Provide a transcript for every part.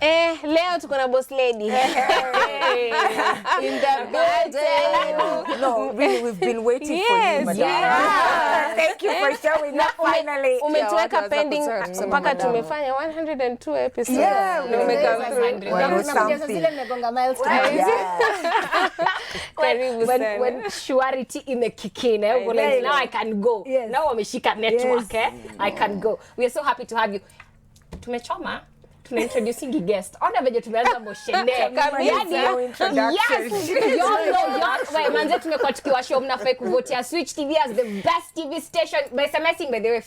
Leo tuko na boss lady. In the building. No, really, we've been waiting for you, madam. Yeah. Thank you for showing up finally. Umetuweka pending mpaka tumefanya 102 episodes. Yeah, umeka through. When surety imekikine, like now I can go. Yes. Now wameshika network, I can go. We are so happy to have you. Tumechoma. Introducing a guest. Ona veje tumeanza moshene. Manze tumekuwa tukiwashow mnafai kuvotea Switch TV as the best TV station by SMSing by the way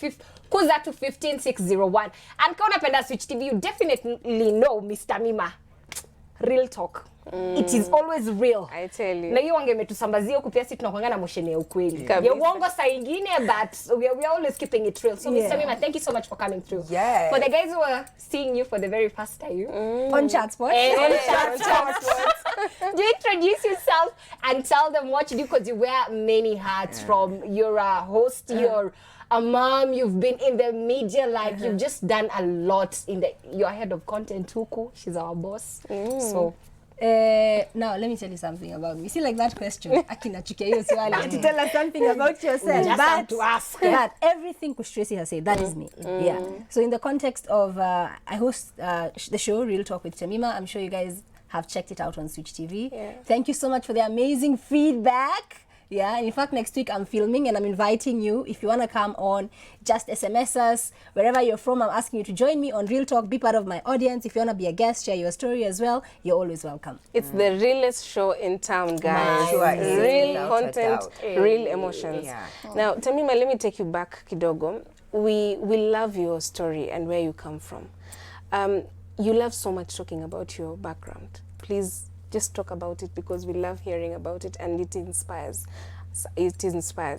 kuza to 15601. And kama unapenda Switch TV, you definitely know Mr. Tamima. Real talk. It is always real. I tell you. Na hiyo wangemetusambazia huku pia sisi tunakuanga na moshene ya ukweli. Ya uongo saa ingine, but we are always keeping it real. So Mr. Tamima, thank you so much for coming through. Yes. For the guys who are seeing you for the very first time. On Chatspot. On Chatspot. Do you introduce yourself and tell them what you do, because you wear many hats from you're a host, you're a mom, you've been in the media, like you've just done a lot you're head of content huku. She's our boss. So now let me tell you something about me. See, like that question, akinachukia hiyo swali to tell us something about yourself. Just have to ask. But everything Kush Tracy has said, that is me. Yeah. So in the context of I host the show Real Talk with Tamima. I'm sure you guys have checked it out on Switch TV. Yeah. Thank you so much for the amazing feedback. Yeah, and in fact, next week I'm filming and I'm inviting you. If you want to come on, just SMS us. Wherever you're from, I'm asking you to join me on Real Talk. Be part of my audience. If you want to be a guest, share your story as well, you're always welcome. It's the realest show in town, guys. Nice. Real content, real emotions. Yeah. Now, Tamima, let me take you back kidogo. We love your story and where you come from. You love so much talking about your background. Please just talk about it, because we love hearing about it and it inspires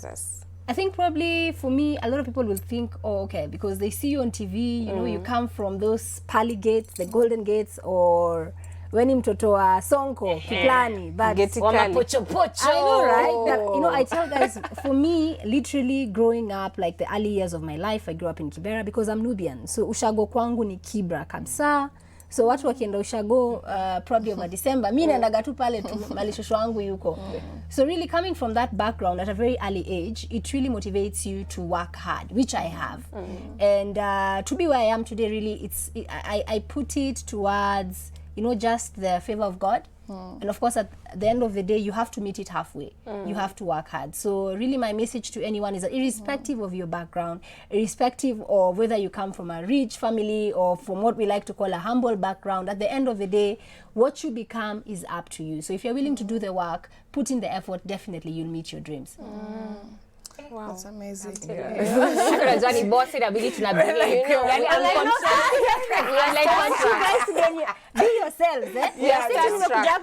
us. I think probably for me, a lot of people will think, oh, okay, because they see you on TV, you know, you come from those pearly gates, the golden gates, or weni mtoto wa Sonko, Kiplani, but pocho. I know, right? That, you know, I tell guys, for me, literally growing up, like the early years of my life, I grew up in Kibera because I'm Nubian. So ushago kwangu ni Kibra kabisa. So watu wakienda ushago probably over December, mimi naendaga tu pale tu malishosho wangu yuko. So really coming from that background at a very early age, it really motivates you to work hard, which I have. And to be where I am today, really, I put it towards, you know, just the favor of God. And of course, at the end of the day, you have to meet it halfway. You have to work hard. So really my message to anyone is that irrespective of your background, irrespective of whether you come from a rich family or from what we like to call a humble background, at the end of the day, what you become is up to you. So if you're willing to do the work, put in the effort, definitely you'll meet your dreams. Wow, that's amazing. Johnny boss inabidi tunabidi. Be yourselves, eh? Yes, that's right.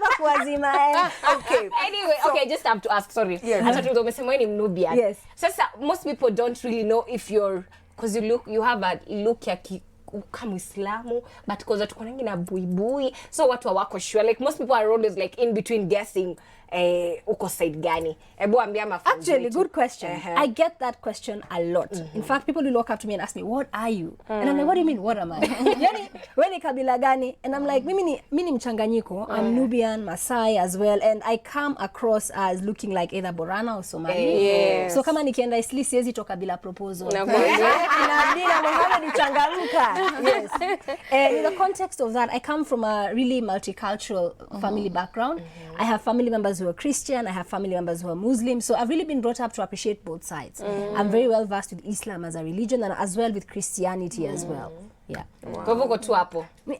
Okay, just have to ask, sorry. Hata tungo umesema wewe ni Mnubian. Yes. Sasa most people don't really know if you're, because you have a look ya kama Islamu, but because watu kuna na buibui, so watu hawako sure. Like most people are always like in between guessing uko side gani. Ebu ambia mafunzo. Actually, good question. I get that question a lot. In fact, people will walk up to me and ask me, what are you? And I'm like, what do you mean, what am I? Yani, wewe ni kabila gani? And I'm like, mimi ni mchanganyiko. I'm Nubian, Masai as well. And I come across as looking like either Borana or Somali. Yes. So kama nikienda Isli, siwezi toka bila proposal. Yes. And in the context of that, I come from a really multicultural family background. I have family members who are Christian, I have family members who are Muslim, so I've really been brought up to appreciate both sides. I'm very well versed with Islam as a religion and as well with Christianity as well. Yeah.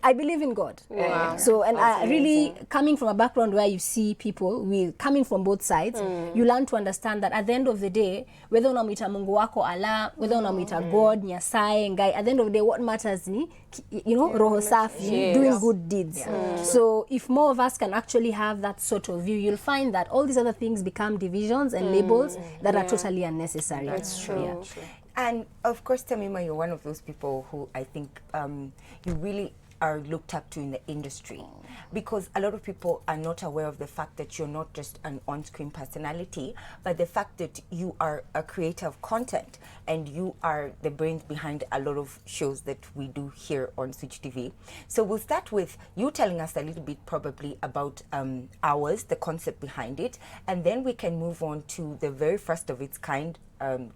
I believe in God. Wow. So, and I really, coming from a background where you see people coming from both sides, you learn to understand that at the end of the day, whether unamuita Mungu wako Allah, whether unamuita God, Nyasaye, Ngai, at the end of the day, what matters ni, you know, roho safi, doing good deeds. So, if more of us can actually have that sort of view, you'll find that all these other things become divisions and labels that are totally unnecessary. That's true. Yeah. And of course, Tamima, you're one of those people who I think you really are looked up to in the industry, because a lot of people are not aware of the fact that you're not just an on-screen personality, but the fact that you are a creator of content and you are the brains behind a lot of shows that we do here on Switch TV. So we'll start with you telling us a little bit probably about ours, the concept behind it, and then we can move on to the very first of its kind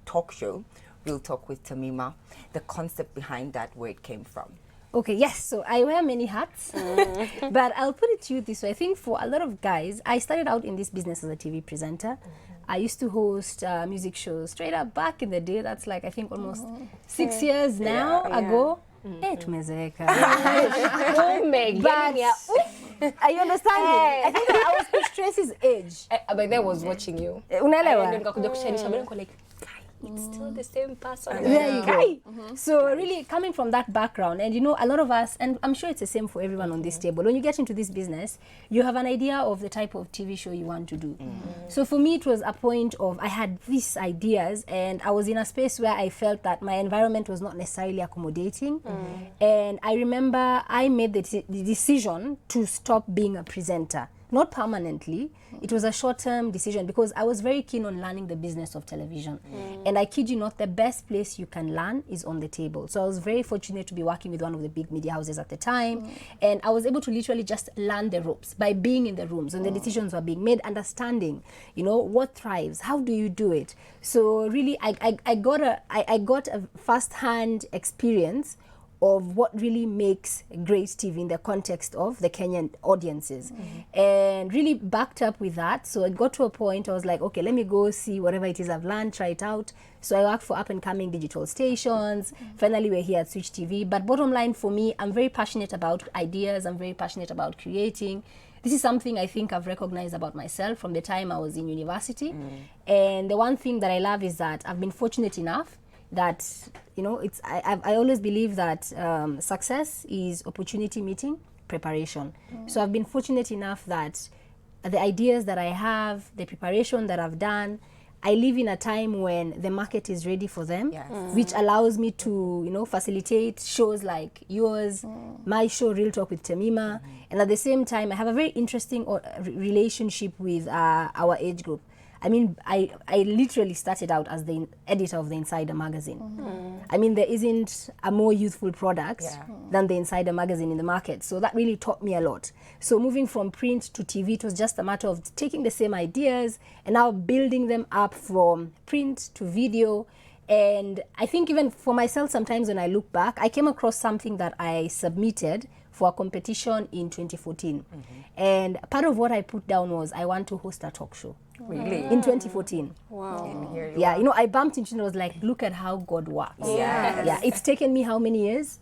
talk show, Real Talk with Tamima, the concept behind that, where it came from. Okay, yes, so I wear many hats, but I'll put it to you this way. I think for a lot of guys, I started out in this business as a TV presenter. I used to host music shows straight up back in the day. That's like, I think, almost 6 years now ago. Tumezeeka. Oh my God. Are you understanding? I think I was Coach Tracy's age. But I was watching you. Unaelewa? And nikakuja kushanisha, but I'm like, it's still the same person. There you go. So really coming from that background, and you know, a lot of us, and I'm sure it's the same for everyone on this table, when you get into this business, you have an idea of the type of TV show you want to do. So for me, it was a point of, I had these ideas and I was in a space where I felt that my environment was not necessarily accommodating. And I remember I made the decision to stop being a presenter. Not permanently. It was a short-term decision because I was very keen on learning the business of television. And I kid you not, the best place you can learn is on the table. So I was very fortunate to be working with one of the big media houses at the time. And I was able to literally just learn the ropes by being in the rooms when the decisions were being made, understanding, you know, what thrives, how do you do it? So really, I got a first-hand experience of what really makes great TV in the context of the Kenyan audiences. And really backed up with that. So it got to a point I was like, okay, let me go see whatever it is I've learned, try it out. So I worked for up and coming digital stations. Finally, we're here at Switch TV. But bottom line for me, I'm very passionate about ideas. I'm very passionate about creating. This is something I think I've recognized about myself from the time I was in university. And the one thing that I love is that I've been fortunate enough that, you know, I always believe that success is opportunity meeting preparation. So I've been fortunate enough that the ideas that I have, the preparation that I've done, I live in a time when the market is ready for them, which allows me to, you know, facilitate shows like yours, my show Real Talk with Tamima, and at the same time I have a very interesting relationship with our age group. I mean, I literally started out as the editor of the Insider magazine. I mean, there isn't a more youthful product than the Insider magazine in the market. So that really taught me a lot. So moving from print to TV, it was just a matter of taking the same ideas and now building them up from print to video. And I think even for myself, sometimes when I look back, I came across something that I submitted for a competition in 2014. And part of what I put down was I want to host a talk show. Really? In 2014. Wow. And here you Yeah, are. you know, I bumped into it and I was like, look at how God works. Yes. Yeah, it's taken me how many years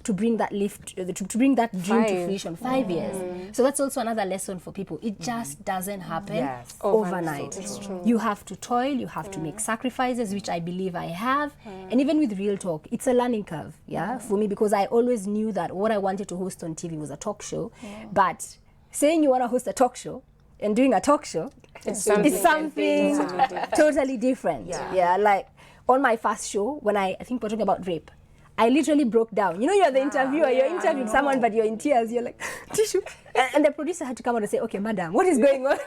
to bring that to bring that dream to fruition? 5 years. So that's also another lesson for people. It just doesn't happen overnight. It's true. You have to toil, you have to make sacrifices, which I believe I have. And even with Real Talk, it's a learning curve, for me, because I always knew that what I wanted to host on TV was a talk show. But saying you want to host a talk show and doing a talk show, It's it's something different. totally different. Like on my first show, when I think we're talking about rape, I literally broke down. You know, you're the interviewer, you're interviewing someone, but you're in tears. You're like, tissue. And the producer had to come out and say, okay, madam, what is going on?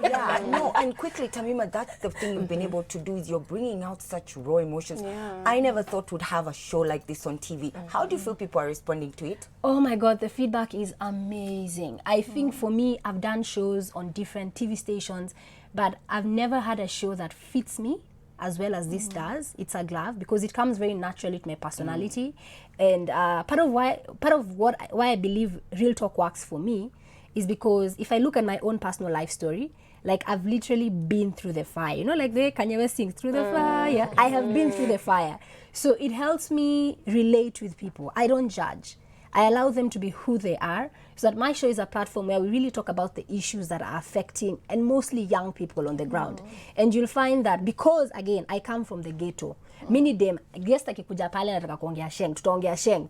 No, and quickly, Tamima, that's the thing you've been able to do, is you're bringing out such raw emotions. I never thought we'd have a show like this on TV. How do you feel people are responding to it? Oh my God, the feedback is amazing. I think for me, I've done shows on different TV stations, but I've never had a show that fits me as well as this does. It's a glove because it comes very naturally to my personality. And part of why I believe Real Talk works for me is because if I look at my own personal life story, like I've literally been through the fire. You know, like the Kanye West sings, through the fire. I have been through the fire. So it helps me relate with people. I don't judge. I allow them to be who they are, so that my show is a platform where we really talk about the issues that are affecting and mostly young people on the ground. And you'll find that because, again, I come from the ghetto, many them, guest akikuja pale nataka kuongea sheng, tutaongea sheng,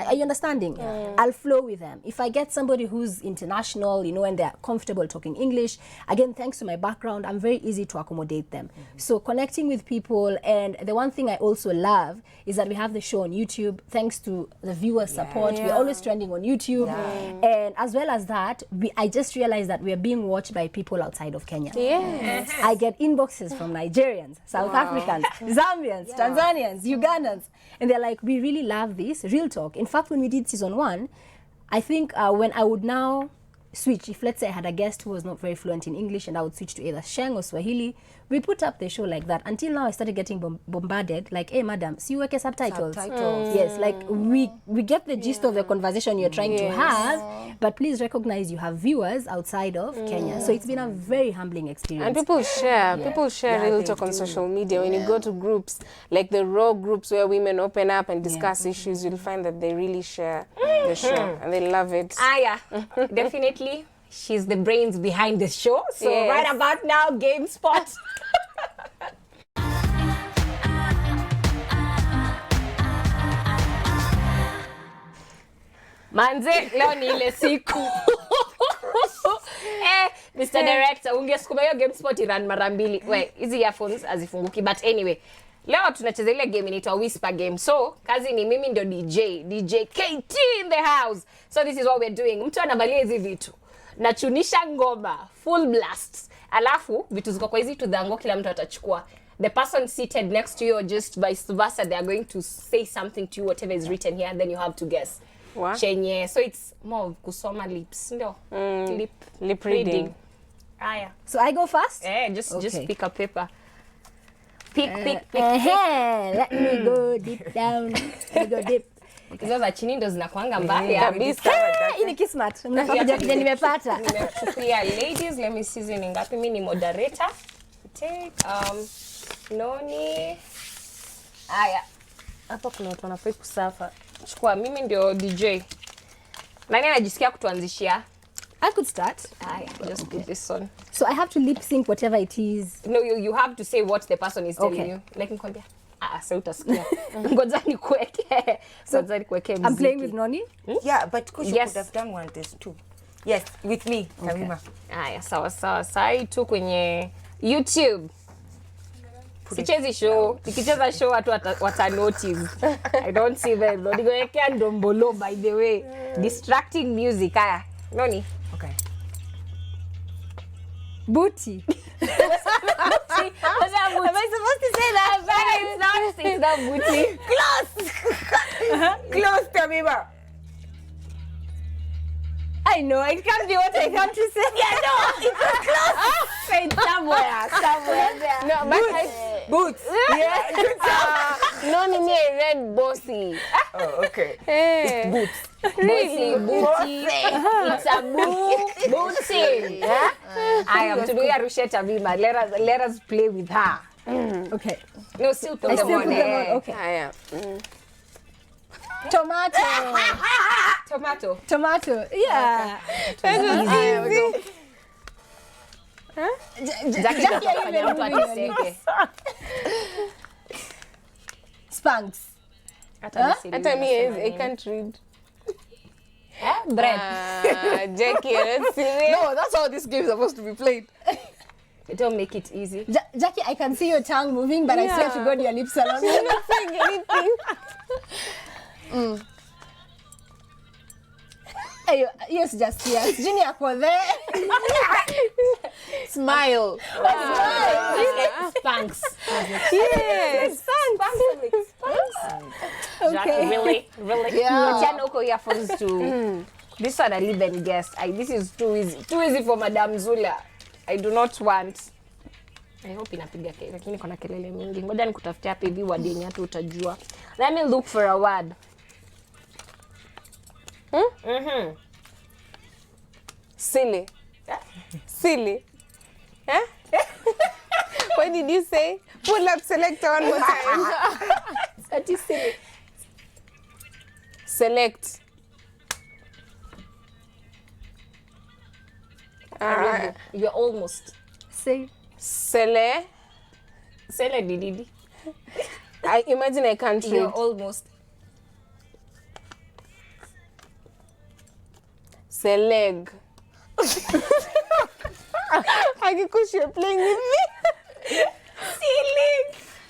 are you understanding? I'll flow with them. If I get somebody who's international, you know, and they're comfortable talking English, again, thanks to my background, I'm very easy to accommodate them. So connecting with people, and the one thing I also love is that we have the show on YouTube, thanks to the viewer support. We're always trending on YouTube. And as well as that, I just realized that we're being watched by people outside of Kenya. Yes. I get inboxes from Nigerians, South Africans, Zambians, Tanzanians, Ugandans. And they're like, we really love this. Real talk. In fact, when we did season 1, I think when I would now switch, if let's say I had a guest who was not very fluent in English and I would switch to either Sheng or Swahili, we put up the show like that. Until now I started getting bombarded like, hey madam, see you work subtitles. Yes, like we get the gist of the conversation you're trying to have, but please recognize you have viewers outside of Kenya. So it's been a very humbling experience. And people share real talk on social media. When you go to groups, like the raw groups where women open up and discuss issues, you'll find that they really share the show and they love it. Yeah, definitely. She's the brains behind the show. So right about now, GameSpot. Manze, leo ni ile siku. Mr. Director, ungesukuma hiyo GameSpot iran mara mbili. Hizi earphones hazifunguki, but anyway. Leo tunacheza ile game inaitwa Whisper game. So, kazi ni mimi ndio DJ KT in the house. So this is what we're doing. Mtu anavalia hizi vitu. Nachunisha ngoma, full blast. Alafu, vitu ziko kwa hizi tudhango kila mtu atachukua. The person seated next to you or just vice versa, they are going to say something to you, whatever is written here, and then you have to guess. What? Chenye. So it's more of kusoma lips. No. Lip reading. Aya. So I go first? Just pick a paper. Pick. Let me go deep down. Let me go deep. Hizo za chini ndo zinakuanga mbali. Hii ni kismat. Mnakuja kija nimepata. Nimechukua ladies, let me see ni ngapi. Mimi ni moderator. Take Noni. Aya. Hapa kuna watu wanafai kusafa. Chukua, mimi ndio DJ. Nani anajisikia kutuanzishia? I could start. Just put this on. So I have to lip sync whatever it is. No, you have to say what the person is telling you. Like nikwambia. Sasa utasikia. Ngoja nikuweke. Ngoja nikuweke muziki. I'm playing with Noni? Yeah, but Kushu could have done one this too. Yes, with me, Tamima. Sawa. Sai tu kwenye YouTube. Sichezi show. Nikicheza show watu wata notice. I don't see them. Nikuwekea ndombolo by the way. Distracting music. Noni. Okay. Booty. Am I supposed to say that? It's not booty. Close, Tamima. I know, it can't be what I have to say. Yeah, no, it's close. Say somewhere there. No, but Boots. Yeah, good job. Noni me a red bossy. Oh, okay. Hey. Boots. Really? Booty. It's a booty. I am to do Arusha Tamima. Let us play with her. Okay. No, still put I them still on. put them on. Okay. Haya. Tomato. Yeah. That was easy. Jackie atafanya mtu ateseke. Spanks. Hata me, I can't read. Bread. Jackie, let's see. No, that's how this game is supposed to be played. Don't make it easy. Jackie, I can see your tongue moving, but I swear to God, your lips are not moving. I'm not saying anything. Yes, just yes. Junior, for there. Smile. Spanks. Yes. Okay. Really? Yeah. Wachana huko earphones to. This one I leave and guess. This is too easy. Too easy for Madam Zula. I do not want. I hope inapiga kelele lakini kuna kelele mingi. Ngoja nikutafutia hapa hivi word yenye hata utajua. Let me look for a word. Silly. Silly. Huh? What did you say? Pull up selector one more time. That is silly. Select. You're almost. Say. Sele. Sele dididi. I imagine I can't You're read. almost. Seleg. Akikush, you're playing with me.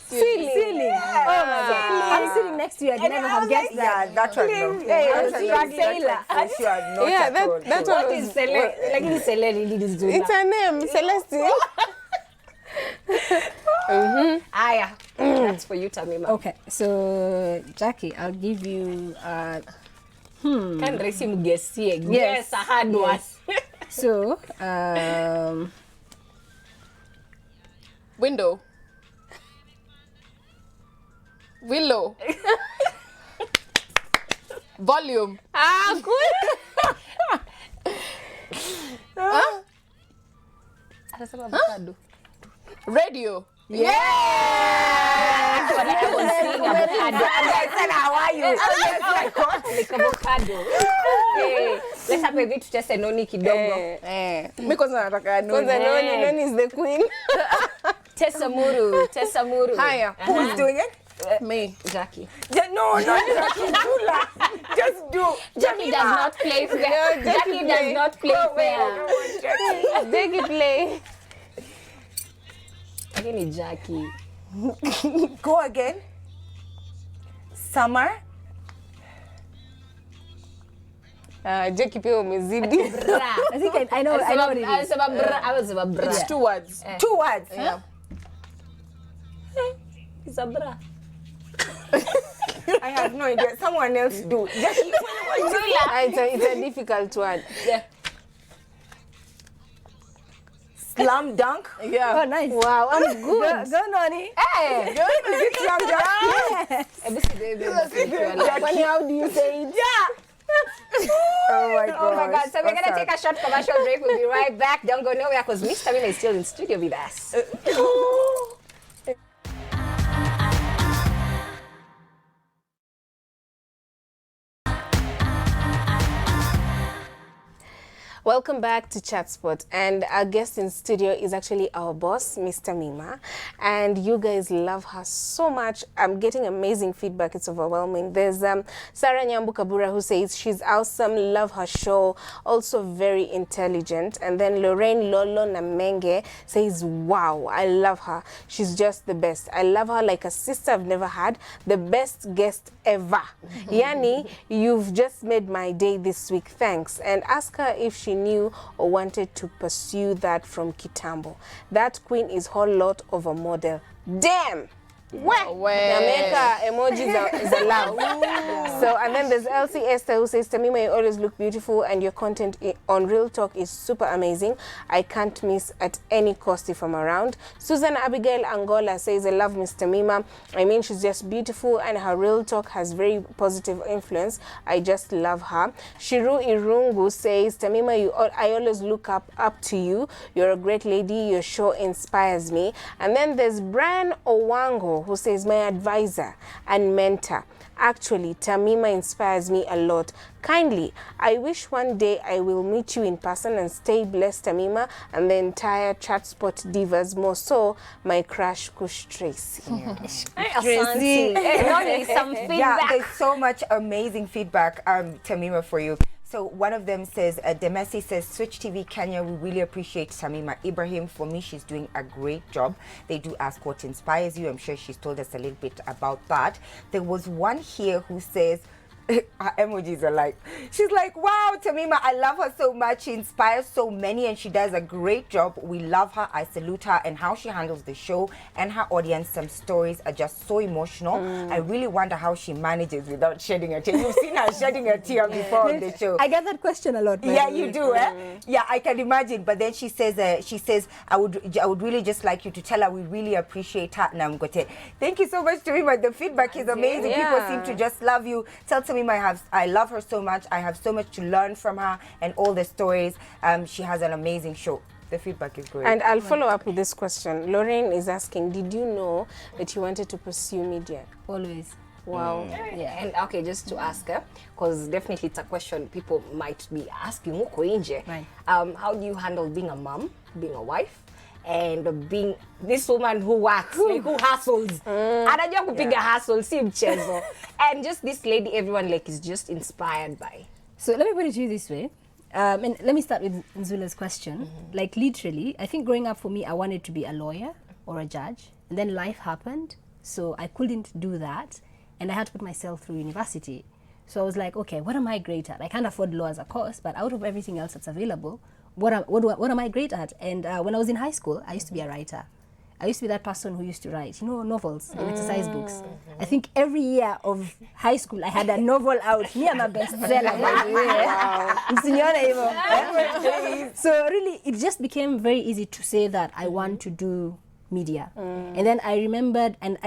Silly. Oh my God. I'm sitting next to you. I never have guessed that. Yeah, that one. No. Hey, That it's one, not no. Sailor. For sure, not Yeah, at all. that What one is was, Sele? Like this Sele really is doing it's that. her name, Celestine. Aya, that's for you, Tamima. Okay, so Jackie, I'll give you. Can Raisi mgesie? Yes, a hard one. So Window. Willow. Volume. Ah, cool. Anasema avocado. Radio. That's what I was saying, avocado. I said, how are you? Like avocado. Okay, let's have a bit test noni kidogo. Mi kwanza nataka Kwanza noni. Noni is the queen. Tessa Muru. Haya. Who's doing it? Me. Jackie. No, not Jackie. Dula. Just do. Jackie does not play fair. Jackie does not play fair. Jackie play. Lakini Jackie. Go again. Summer. Jackie pia umezidi. Bra. I think I know what it is. I was a bra. It's 2 words. 2 words. Yeah. It's a bra. I have no idea. Someone else do. Jackie, It's a difficult word. Yeah. slam dunk. Yeah. Oh, nice. Wow, I'm good. Go, Noni. Hey. Is it slam dunk? Kwani how do you say it? Oh my god. Oh my God. So we're going to take a short commercial break. We'll be right back. Don't go nowhere because Miss Tamima is still in studio with us. Welcome back to Chatspot, and our guest in studio is actually our boss, Miss Tamima, and you guys love her so much. I'm getting amazing feedback. It's overwhelming. There's Sarah Nyambu Kabura who says she's awesome, love her show, also very intelligent. And then Lorraine Lolo Namenge says, wow, I love her. She's just the best. I love her like a sister I've never had. The best guest ever. Yani, you've just made my day this week. Thanks. And ask her if she knew or wanted to pursue that from Kitambo. That queen is whole lot of a model. Damn! Jamaica emojis is allowed. So, and then there's Elsie Esther who says, Tamima, you always look beautiful and your content on Real Talk is super amazing. I can't miss at any cost if I'm around. Susan Abigail Angola says, I love Miss Tamima. I mean, she's just beautiful and her Real Talk has very positive influence. I just love her. Shiru Irungu says, Tamima, I always look up to you. You're a great lady. Your show inspires me. And then there's Brian Owango who says, my advisor and mentor. Actually, Tamima inspires me a lot. Kindly, I wish one day I will meet you in person and stay blessed, Tamima, and the entire Chatspot divas, more so my crush, Kush Tracy. Tracy. Some feedback. Yeah, there's so much amazing feedback, Tamima, for you. So one of them says, Demesi says, Switch TV Kenya, we really appreciate Tamima Ibrahim. For me, she's doing a great job. They do ask what inspires you. I'm sure she's told us a little bit about that. There was one here who says, her emojis are like, she's like, wow, Tamima, I love her so much. She inspires so many and she does a great job. We love her. I salute her and how she handles the show and her audience. Some stories are just so emotional. I really wonder how she manages without shedding a tear. You've seen her shedding a tear before on the show. I get that question a lot. Yeah, you do, eh? Yeah, I can imagine. But then she says, I would really just like you to tell her we really appreciate her. Namgote. Thank you so much, Tamima. The feedback is amazing. People seem to just love you. Tell Tamima I love her so much. I have so much to learn from her and all the stories. She has an amazing show. The feedback is great. And I'll follow up with this question. Lorraine is asking, did you know that you wanted to pursue media? Always. Wow. Yeah, and okay, just to ask her, because definitely it's a question people might be asking. Right. How do you handle being a mom, being a wife, and being this woman who works, like who hustles? Anajua kupiga hustle, si mchezo. And just this lady, everyone like is just inspired by. So let me put it to you this way. And let me start with Nzula's question. Like literally, I think growing up for me, I wanted to be a lawyer or a judge. And then life happened. So I couldn't do that. and I had to put myself through university. So I was like, okay, what am I great at? I can't afford law as a course, but out of everything else that's available, what am I great at? And when I was in high school, I used to be a writer. I used to be that person who used to write, novels and exercise books. I think every year of high school, I had a novel out. Me, I'm a bestseller, by the way. So really, it just became very easy to say that I want to do media. And then I remembered, and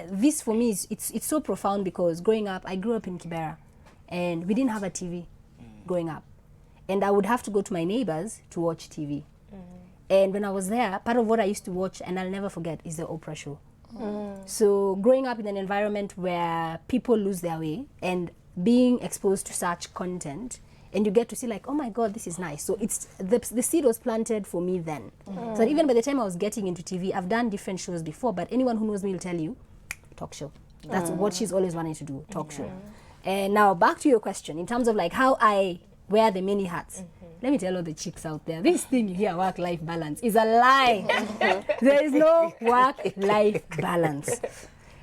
this for me, it's so profound because growing up, I grew up in Kibera, and we didn't have a TV growing up. And I would have to go to my neighbors to watch TV. And when I was there, part of what I used to watch, and I'll never forget, is the Oprah show. So growing up in an environment where people lose their way and being exposed to such content, and you get to see like, oh my God, this is nice. So it's the seed was planted for me then. So that even by the time I was getting into TV, I've done different shows before, but anyone who knows me will tell you, talk show. That's what she's always wanted to do, talk show. And now back to your question, in terms of like how I wear the many hats. Let me tell all the chicks out there, this thing you hear work-life balance is a lie. There is no work-life balance.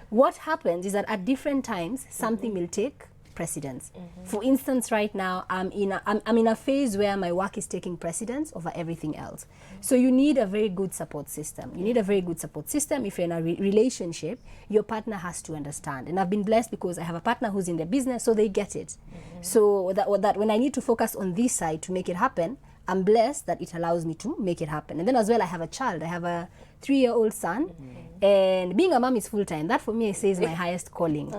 What happens is that at different times, something will take precedence. For instance, right now, I'm in a phase where my work is taking precedence over everything else. So you need a very good support system. You need a very good support system. If you're in a relationship, your partner has to understand. And I've been blessed because I have a partner who's in the business, so they get it. So that when I need to focus on this side to make it happen, I'm blessed that it allows me to make it happen. And then as well, I have a child. I have a 3-year-old son. And being a mom is full-time. That for me, I say, is my highest calling.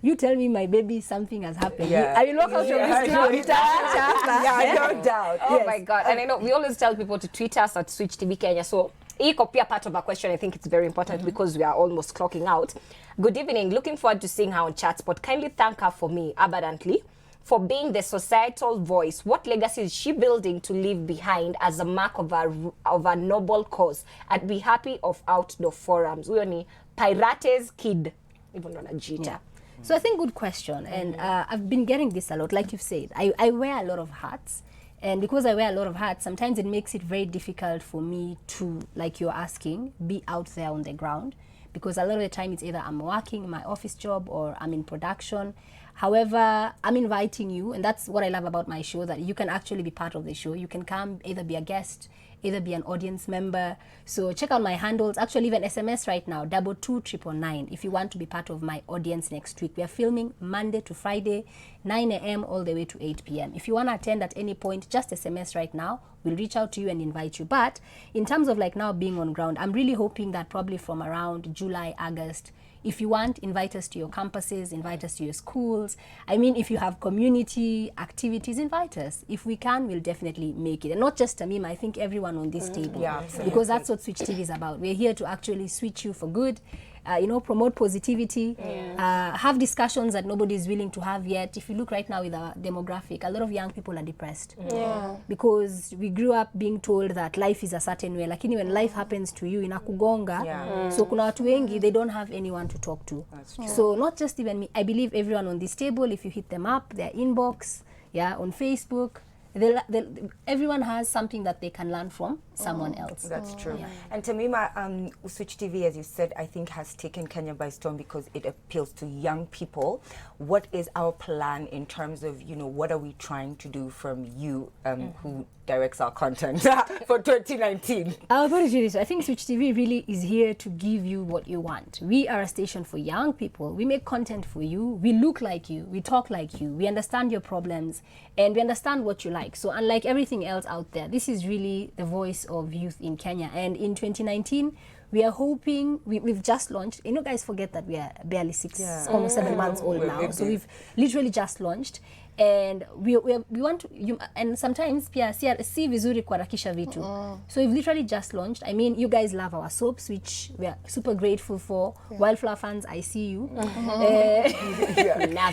You tell me my baby, something has happened. I will walk out of this No doubt. Oh my God. And I know we always tell people to tweet us at Switch TV Kenya. So iko pia part of our question. I think it's very important because we are almost clocking out. Good evening. Looking forward to seeing her on Chatspot. Kindly thank her for me abundantly for being the societal voice. What legacy is she building to leave behind as a mark of a noble cause? I'd be happy of outdoor forums. Huyo ni Pirates Kid. Even on a jita. So I think good question. And I've been getting this a lot. Like you've said, I wear a lot of hats. And because I wear a lot of hats, sometimes it makes it very difficult for me to, like you're asking, be out there on the ground. Because a lot of the time it's either I'm working in my office job or I'm in production. However, I'm inviting you, and that's what I love about my show, that you can actually be part of the show. You can come, either be a guest, either be an audience member. So check out my handles. Actually, even SMS right now, 22999, if you want to be part of my audience next week. We are filming Monday to Friday, 9 a.m. all the way to 8 p.m. If you want to attend at any point, just SMS right now. We'll reach out to you and invite you. But in terms of like now being on ground, I'm really hoping that probably from around July, August, if you want, invite us to your campuses, invite us to your schools. I mean, if you have community activities, invite us. If we can, we'll definitely make it. And not just Tamima, I think everyone on this table. Yeah, because that's what Switch TV is about. We're here to actually switch you for good. Promote positivity, have discussions that nobody is willing to have yet. If you look right now with our demographic, a lot of young people are depressed. Because we grew up being told that life is a certain way. Lakini when life happens to you, inakugonga. So kuna watu wengi, they don't have anyone to talk to. So not just even me, I believe everyone on this table, if you hit them up, their inbox, on Facebook, everyone has something that they can learn from someone else. That's true. And Tamima, Switch TV, as you said, I think has taken Kenya by storm because it appeals to young people. What is our plan in terms of, what are we trying to do from you, who directs our content for 2019? I think Switch TV really is here to give you what you want. We are a station for young people. We make content for you. We look like you. We talk like you. We understand your problems and we understand what you like. So unlike everything else out there, this is really the voice of youth in Kenya. And in 2019, we are hoping, we've just launched. Guys forget that we are barely almost 7 months old now. So we've literally just launched. And we want to, and sometimes pia si vizuri kuharakisha vitu. So we've literally just launched. I mean, you guys love our soaps, which we are super grateful for. Wildflower fans, I see you.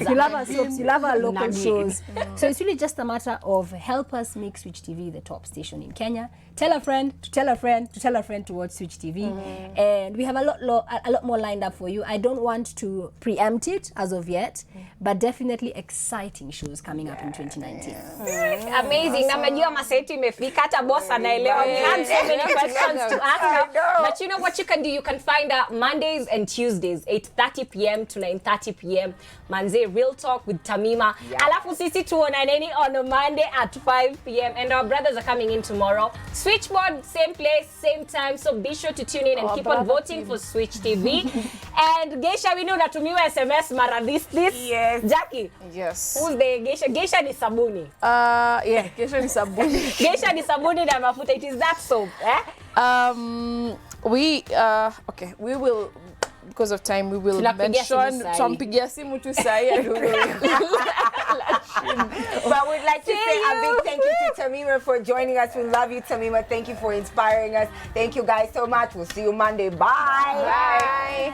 You love our soaps, you love our local shows. So it's really just a matter of help us make Switch TV the top station in Kenya. Tell a friend to tell a friend to tell a friend to watch Switch TV. And we have a lot more lined up for you. I don't want to preempt it as of yet, but definitely exciting shows. shows coming up in 2019. Amazing. Na mnajua masaa yetu imefika, hata boss anaelewa. We had so many questions to ask her. But you know what you can do? You can find her Mondays and Tuesdays, 8:30 p.m. to 9:30 p.m. Manze Real Talk with Tamima. Alafu sisi tuonaneni on a Monday at 5 p.m. And our brothers are coming in tomorrow. Switchboard, same place, same time. So be sure to tune in and keep on voting for Switch TV. And Geisha, we know that tumiwa SMS mara this. Yes. Jackie. Yes. Who's the Geisha? Geisha ni sabuni. Yeah, kesho ni sabuni. Geisha ni sabuni na mafuta. It is that soap, eh? Okay, we will, because of time, we will Tunapigia mention simu sahi. Twampigia simu tu sahi and we will But we'd like to say a big thank you to Tamima for joining us. We love you, Tamima. Thank you for inspiring us. Thank you guys so much. We'll see you Monday. Bye. Bye.